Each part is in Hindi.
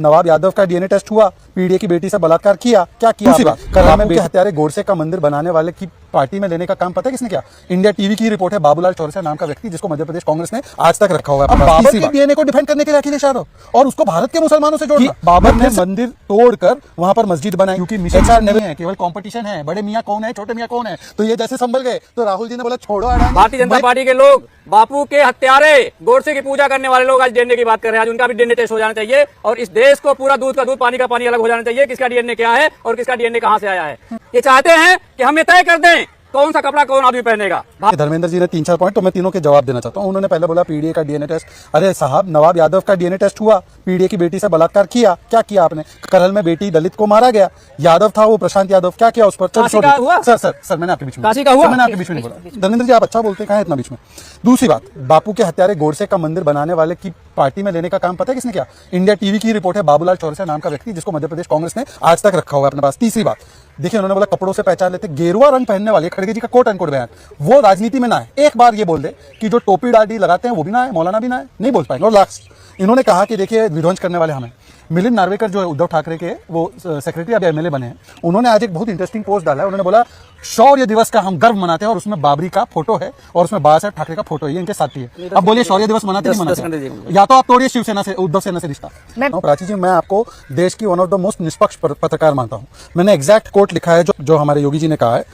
नवाब यादव का डीएनए टेस्ट हुआ, पीडीए की बेटी से बलात्कार किया, क्या किया? दूसरी बात, कल में हत्यारे गोडसे का मंदिर बनाने वाले की पार्टी में लेने का काम पता है किसने किया? इंडिया टीवी की रिपोर्ट है, बाबूलाल चौरसिया नाम का व्यक्ति जिसको मध्य प्रदेश कांग्रेस ने आज तक रखा हुआ है। अब बाबर के डीएनए को डिफेंड करने के लिए अखिलेश यादव और उसको भारत के मुसलमानों से जोड़ना। बाबर ने मंदिर तोड़कर वहां पर मस्जिद बनाई क्योंकि मिशन नहीं है, केवल कंपटीशन है, बड़े मियां कौन है, छोटे मियां कौन है। तो ये जैसे संभल गए तो राहुल जी ने बोला छोड़ो अडानी। भारतीय जनता पार्टी के लोग बापू के हत्यारे गोडसे की पूजा करने वाले लोग आज डीएनए की बात कर रहे हैं। आज उनका भी डीएनए टेस्ट हो जाना चाहिए और इस देश को पूरा दूध का दूध पानी का पानी अलग हो जाना चाहिए, किसका डीएनए क्या है और किसका डीएनए कहां से आया है। ये चाहते हैं कि हम ये तय कर दें कौन सा कपड़ा कौन आदमी पहनेगा। धर्मेंद्र जी ने 3-4 पॉइंट, तो मैं तीनों के जवाब देना चाहता हूं। उन्होंने पहले बोला पीडीए का डीएनए टेस्ट। अरे साहब, नवाब यादव का डीएनए टेस्ट हुआ, पीडीए की बेटी से बलात्कार किया, क्या किया आपने? करहल में बेटी दलित को मारा गया, यादव था वो प्रशांत यादव, क्या किया उस पर? सर मैंने आपके बीच में मैंने आपके बीच में बोला। धर्मेंद्र जी आप अच्छा बोलते हैं, इतना बीच में। दूसरी बात, बापू के हत्यारे गोडसे का मंदिर बनाने वाले की पार्टी में लेने का काम पता है किसने किया? इंडिया टीवी की रिपोर्ट है, बाबूलाल चौरसिया नाम का व्यक्ति जिसको मध्य प्रदेश कांग्रेस ने आज तक रखा हुआ है अपने पास। तीसरी बात, देखिए उन्होंने बोला कपड़ों से पहचान लेते, गेरुआ रंग पहनने वाले खड़गे जी का कोट अनकोट बयान, वो राजनीति में ना है। एक बार ये बोल दे कि जो टोपी डाडी लगाते हैं वो भी ना है, मौलाना भी ना है, नहीं बोल पाएंगे। और लास्ट इन्होंने कहा कि देखिए विध्वंस करने वाले हमें। मिलिंद नार्वेकर जो है उद्धव ठाकरे के वो सेक्रेटरी अब एमएलए बने हैं, उन्होंने आज एक बहुत इंटरेस्टिंग पोस्ट डाला है। उन्होंने बोला शौर्य दिवस का हम गर्व मनाते हैं और उसमें बाबरी का फोटो है और उसमें बाबा साहब ठाकरे का फोटो है, ये इनके साथी है। अब बोलिए शौर्य दिवस मनाते नहीं मनाते? या तो आप तोड़िए शिवसेना से, उद्धव सेना से रिश्ता। प्राची जी, मैं आपको देश की वन ऑफ द मोस्ट निष्पक्ष पत्रकार मानता हूँ। मैंने एग्जैक्ट कोट लिखा है जो हमारे योगी जी ने कहा है,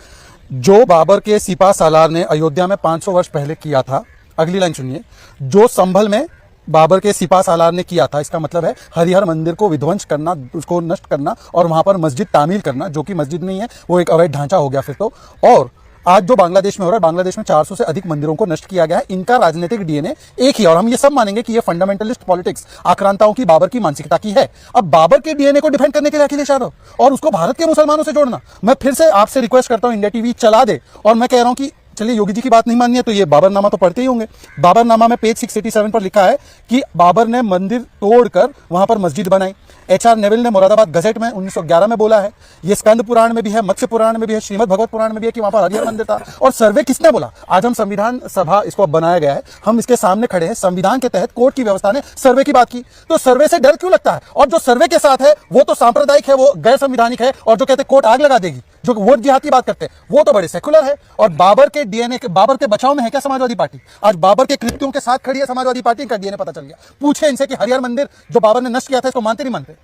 जो बाबर के सिपा सालार ने अयोध्या में 500 वर्ष पहले किया था। अगली लाइन सुनिए, जो संभल में बाबर के सिपा सालार ने किया था, इसका मतलब है हरिहर मंदिर को विध्वंस करना, उसको नष्ट करना और वहां पर मस्जिद तामीर करना, जो कि मस्जिद नहीं है, वो एक अवैध ढांचा हो गया फिर तो। और आज जो बांग्लादेश में हो रहा है, बांग्लादेश में 400 से अधिक मंदिरों को नष्ट किया गया है। इनका राजनीतिक डीएनए एक ही, और हम ये सब मानेंगे कि ये फंडामेंटलिस्ट पॉलिटिक्स आक्रांताओं की बाबर की मानसिकता की है। अब बाबर के डीएनए को डिफेंड करने के लिए अखिलेश यादव और उसको भारत के मुसलमानों से जोड़ना। मैं फिर से आपसे रिक्वेस्ट करता हूं, इंडिया टीवी चला दे। और मैं कह रहा हूं कि चलिए योगी जी की बात नहीं माननी है तो ये बाबरनामा तो पढ़ते ही होंगे। बाबरनामा में पेज 687 पर लिखा है कि बाबर ने मंदिर तोड़कर वहां पर मस्जिद बनाई। एचआर नेविल ने मुरादाबाद गजेट में 1911 में बोला है, ये स्कंद पुराण में भी है, मत्स्य पुराण में भी है, श्रीमद भगवत पुराण में भी है कि वहां पर हरिहर मंदिर था। और सर्वे किसने बोला? आज हम संविधान सभा इसको बनाया गया है, हम इसके सामने खड़े हैं, संविधान के तहत कोर्ट की व्यवस्था ने सर्वे की बात की। तो सर्वे से डर क्यों लगता है? और जो सर्वे के साथ है वो तो सांप्रदायिक है, वो गैर संविधानिक है, और जो कहते हैं कोर्ट आग लगा देगी, जो वोट जिहाद की बात करते हैं, वो तो बड़े सेकुलर है। और बाबर के डीएनए, बाबर के बचाव में है क्या समाजवादी पार्टी? आज बाबर के कृत्यों के साथ खड़ी है समाजवादी पार्टी, का डीएनए पता चल गया। पूछे इनसे कि हरिहर मंदिर जो बाबर ने नष्ट किया था, इसको मानते नहीं मानते?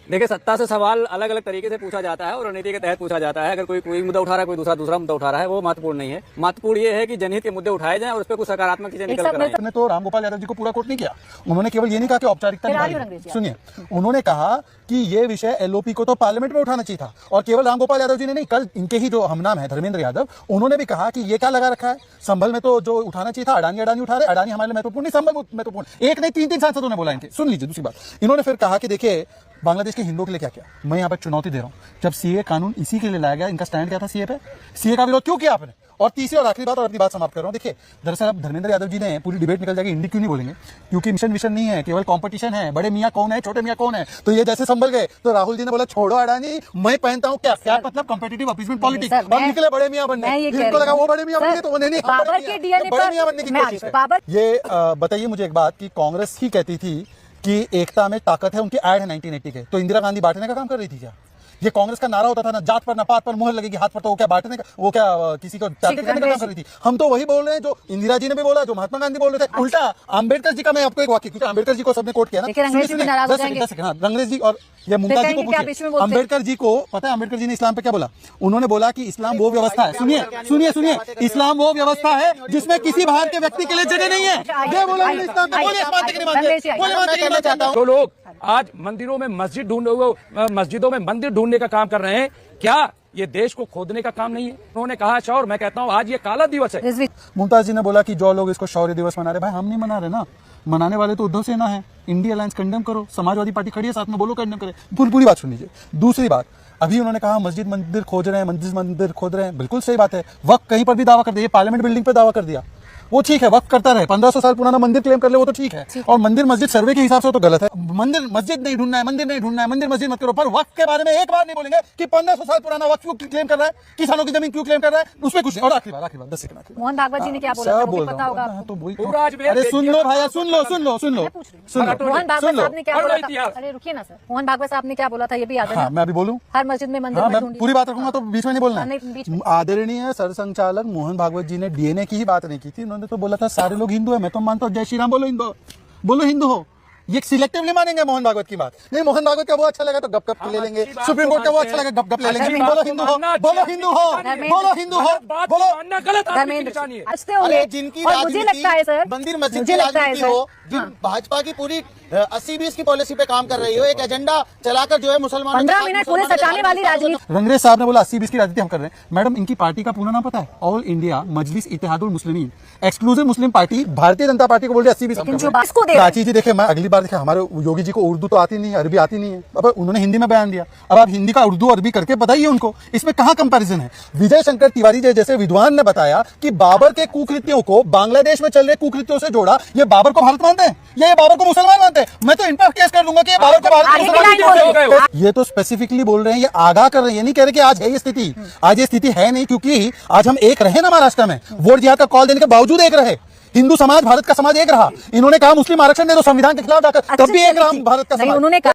देखिए, सत्ता से सवाल अलग अलग तरीके से पूछा जाता है और रणनीति के तहत पूछा जाता है। अगर कोई मुद्दा उठा रहा है, कोई दूसरा मुद्दा उठा रहा है, वो महत्वपूर्ण नहीं है। महत्वपूर्ण ये है कि जनहित के मुद्दे उठाए जाएं और उस पर कुछ सकारात्मक चीजें निकल कर आएं। तो रामगोपाल यादव जी को पूरा कोट नहीं किया, उन्होंने केवल ये नहीं कहा कि औपचारिकता निभाई। सुनिए, उन्होंने कहा कि ये विषय एलओपी को तो पार्लियामेंट में उठाना चाहिए था। और केवल रामगोपाल यादव जी ने नहीं, कल इनके ही जो हमनाम है धर्मेंद्र यादव, उन्होंने भी कहा कि ये क्या लगा रखा है, संभल में तो जो उठाना चाहिए था अडानी उठा रहे, अडानी हमारे लिए महत्वपूर्ण नहीं, संभल महत्वपूर्ण। एक नहीं, 3 सांसदों ने बोला इनके। सुन लीजिए दूसरी बात, इन्होंने फिर कहा कि देखिए बांग्लादेश के हिंदुओं के लिए क्या किया। मैं यहाँ पर चुनौती दे रहा हूँ, जब सीए कानून इसी के लिए लाया गया, इनका स्टैंड क्या था सीए पे? सीए का विरोध क्यों किया आपने? और तीसरी और आखिरी बात, और अपनी बात समाप्त कर रहा हूँ। देखिए, दरअसल अब धर्मेंद्र यादव जी ने पूरी डिबेट निकल जाएगी, इंडी क्यों नहीं बोलेंगे, क्योंकि मिशन विशन नहीं है, केवल कंपटीशन है, बड़े मियां कौन है, छोटे मियां कौन है। तो ये जैसे संभल गए तो राहुल जी ने बोला छोड़ो अडानी, मैं पहनता हूँ क्या मतलब कंपेटिटिव अपीसमेंट पॉलिटिक्स, और निकले बड़े मियां बनने। जिनको लगा वो बड़े मियां बनेंगे तो उन्हें नहीं, बड़े मियां बनने की कोशिश है। ये बताइए मुझे एक बात कि कांग्रेस ही कहती थी कि एकता में ताकत है, उनकी ऐड है 1980 के, तो इंदिरा गांधी बांटने का काम कर रही थी क्या? ये कांग्रेस का नारा होता था ना, जात पर ना पात पर मुहर लगेगी हाथ पर, तो वो क्या बांटने का, वो क्या किसी को टारगेट करने का काम कर रही थी? हम तो वही बोल रहे हैं जो इंदिरा जी ने भी बोला, जो महात्मा गांधी बोल रहे थे। उल्टा आंबेडकर जी का मैं आपको एक वाक्य, क्योंकि आंबेडकर जी को सबने कोट किया ना, अंग्रेज जी और ये मुमताज जी को पूछिए, अम्बेडकर जी को पता है अम्बेडकर जी ने इस्लाम पे क्या बोला? उन्होंने बोला कि इस्लाम वो व्यवस्था है, सुनिए, इस्लाम वो व्यवस्था है जिसमें किसी बाहर के व्यक्ति के लिए जगह नहीं है। जो लोग आज मंदिरों में मस्जिदों में मंदिर ढूंढने का काम कर रहे हैं, क्या ये देश को खोदने का काम नहीं है? उन्होंने कहा अच्छा, और मैं कहता हूँ आज ये काला दिवस है। मुमताज जी ने बोला कि जो लोग इसको शौर्य दिवस मना रहे, भाई हम नहीं मना रहे ना, मनाने वाले तो उद्धव सेना है। इंडिया अलायंस कंडेम करो, समाजवादी पार्टी खड़ी है साथ में, बोलो कंडेम करे। पूरी बात सुन लीजिए। दूसरी बात, अभी उन्होंने कहा मंदिर खोज रहे हैं, मंदिर खोद रहे हैं, बिल्कुल सही बात है। वक्त कहीं पर भी दावा कर दिया, पार्लियामेंट बिल्डिंग पे दावा कर दिया। वो ठीक है, वक्त करता रहे, 1500 साल पुराना मंदिर क्लेम कर ले वो तो ठीक है, और मंदिर मस्जिद सर्वे के हिसाब से तो गलत है। मंदिर मस्जिद नहीं ढूंढना है, मंदिर नहीं ढूंढना है, मंदिर मस्जिद मत करो, पर वक्त के बारे में एक बार नहीं बोलेंगे कि 1500 साल पुराना वक्त क्यों क्लेम कर रहा है, किसानों की जमीन क्यों क्लेम कर रहा है, उसमें कुछ नहीं। और आखिरी बार 10 सेकंड आखिरी मोहन भागवत जी ने क्या बोला था, सब मुझे बोल पता रहा होगा हूँ, आपको। तो वही पूरा अजमेर अरे देख सुन लिया। लो भाई, सुन लो मोहन भागवत साहब ने क्या और बोला इतिहास। था, अरे रुकिए ना सर, मोहन भागवत साहब ने क्या बोला था ये भी याद है हाँ ना? मैं अभी बोलूं, हर मस्जिद में मंदिर हाँ में मैं ढूंढिए। पूरी बात रखूंगा तो बीच में नहीं बोलना नहीं, बीच है। आदरणीय सरसंघचालक मोहन भागवत जी ने डीएनए की ही बात नहीं की थी, उन्होंने तो बोला था सारे लोग हिंदू है। मैं तो मानता हूँ, जय श्री राम बोलो हिंदू, बोलो हिंदू हो, ये सिलेक्टिवली मानेंगे मोहन भागवत की बात। नहीं मोहन भागवत का वो अच्छा लगा तो गप ले लेंगे, अच्छी बात सुप्रीम कोर्ट का वो अच्छा लगा गप ले लेंगे। बोलो हिंदू हो, बोलो हिंदू हो, बोलो हिंदू हो, बात बोलो मानना गलत आदमी की धर्मेंद्र निशानी है। अच्छे होंगे। अरे जिनकी और मुझे लगता है सर, मंदिर मस्जिद मुझे की लगता है राजनीति सर, हो, जिन भाजपा की पूरी 80-20 की पॉलिसी पे काम कर रही हो, एक एजेंडा चलाकर जो है मुसलमानों 15 मिनट पूरे सचाने वाली राजनीति। रंगरेज साहब ने बोला 80-20 की राजनीति हम कर रहे हैं। मैडम इनकी पार्टी का पूरा नाम पता है? ऑल इंडिया मजलिस Ittehadul Muslimeen, exclusive Muslim party. Bharatiya Janata party को बोल रहे 80-20 लेकिन जो इसको दे रहे हैं। प्राची जी देखे, मैं अगली बार देखे, हमारे योगी जी को उर्दू तो आती नहीं है, अरबी आती नहीं है, अब उन्होंने हिंदी में बयान दिया, अब आप हिंदी का उर्दू अरबी करके बताइए उनको, इसमें कहाँ कंपैरिजन है? विजय शंकर तिवारी जैसे विद्वान ने बताया कि बाबर के कुकृत्यों को बांग्लादेश में चल रहे कुकृत्यों से जोड़ा। ये बाबर को भारत मानते हैं या ये बाबर को मुसलमान मानते हैं? मैं तो इन पर केस कर दूंगा कि ये बाबर को भारत आगे की मुसलमान लाइन बोलो। मानते हैं। ये तो स्पेसिफिकली बोल रहे हैं, ये आगाह कर रहे हैं, ये नहीं कह रहे कि आज है ये स्थिति। आज ये स्थिति है नहीं, क्योंकि आज हम एक रहे ना महाराष्ट्र में, वोट जिहाद का कॉल देने के बावजूद एक रहे। हिंदू समाज, भारत का समाज एक रहा। इन्होंने कहा मुस्लिम आरक्षण दे दो, संविधान के खिलाफ जाकर, तब भी एक रहा भारत का नहीं, समाज। उन्होंने कहा